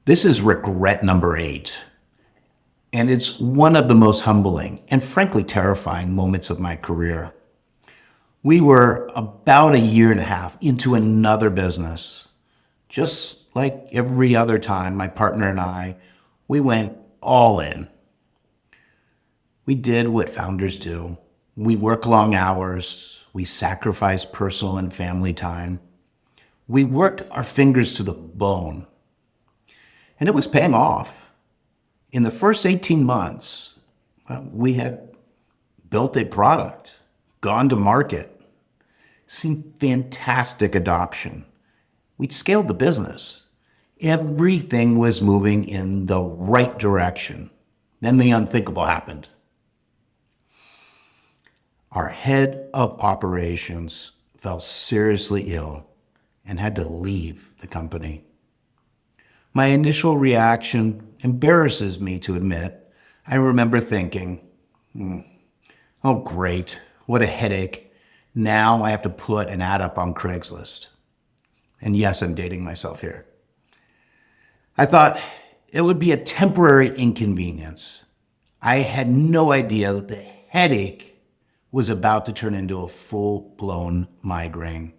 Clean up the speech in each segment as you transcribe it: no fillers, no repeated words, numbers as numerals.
This is regret number 8, and it's one of the most humbling and frankly terrifying moments of my career. We were about a year and a half into another business. Just like every other time, my partner and I, we went all in. We did what founders do. We work long hours. We sacrifice personal and family time. We worked our fingers to the bone, and it was paying off. In the first 18 months, we had built a product, gone to market, seen fantastic adoption. We'd scaled the business. Everything was moving in the right direction. Then the unthinkable happened. Our head of operations fell seriously ill and had to leave the company. My initial reaction embarrasses me to admit. I remember thinking, oh great, what a headache. Now I have to put an ad up on Craigslist. And yes, I'm dating myself here. I thought it would be a temporary inconvenience. I had no idea that the headache was about to turn into a full-blown migraine.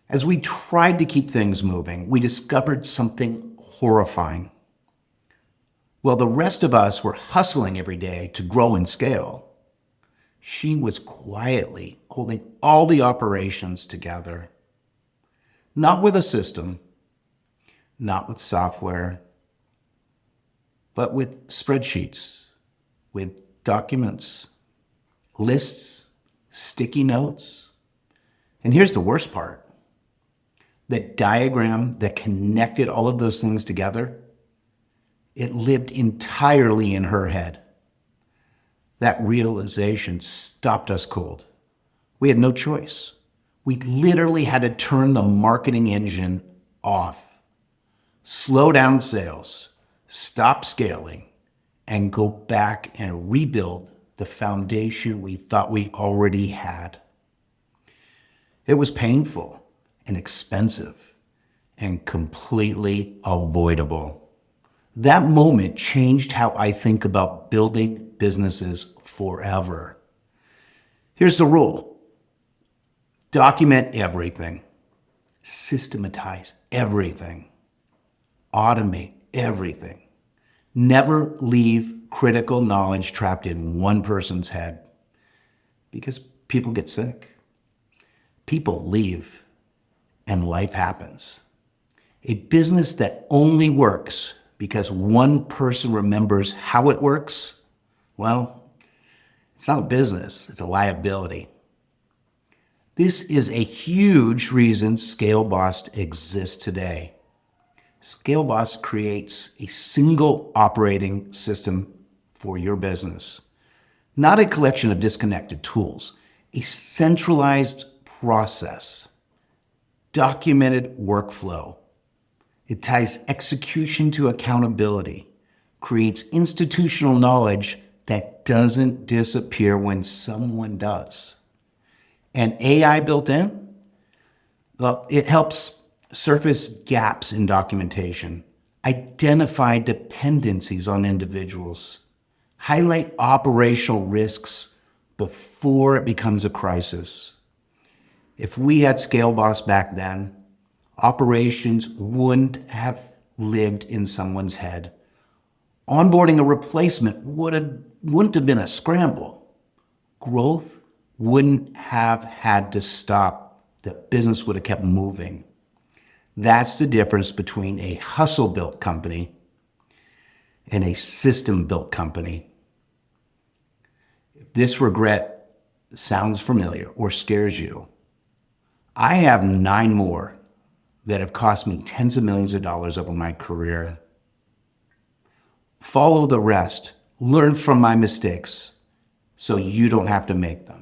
As we tried to keep things moving, we discovered something horrifying. While the rest of us were hustling every day to grow and scale, she was quietly holding all the operations together. Not with a system, not with software, but with spreadsheets, with documents, lists, sticky notes. And here's the worst part. The diagram that connected all of those things together, it lived entirely in her head. That realization stopped us cold. We had no choice. We literally had to turn the marketing engine off, slow down sales, stop scaling, and go back and rebuild the foundation we thought we already had. It was painful and expensive and completely avoidable. That moment changed how I think about building businesses forever. Here's the rule. Document everything. Systematize everything. Automate everything. Never leave critical knowledge trapped in one person's head, because people get sick. People leave and life happens. A business that only works because one person remembers how it works, well, it's not a business, it's a liability. This is a huge reason Scale B.O.S. exists today. Scale B.O.S. creates a single operating system for your business, not a collection of disconnected tools, a centralized process, documented workflow. It ties execution to accountability, creates institutional knowledge that doesn't disappear when someone does. And AI built in? Well, it helps surface gaps in documentation, identify dependencies on individuals, highlight operational risks before it becomes a crisis. If we had Scale B.O.S. back then, operations wouldn't have lived in someone's head. Onboarding a replacement wouldn't have been a scramble. Growth wouldn't have had to stop. The business would have kept moving. That's the difference between a hustle-built company and a system-built company. If this regret sounds familiar or scares you, I have 9 more that have cost me tens of millions of dollars over my career. Follow the rest. Learn from my mistakes so you don't have to make them.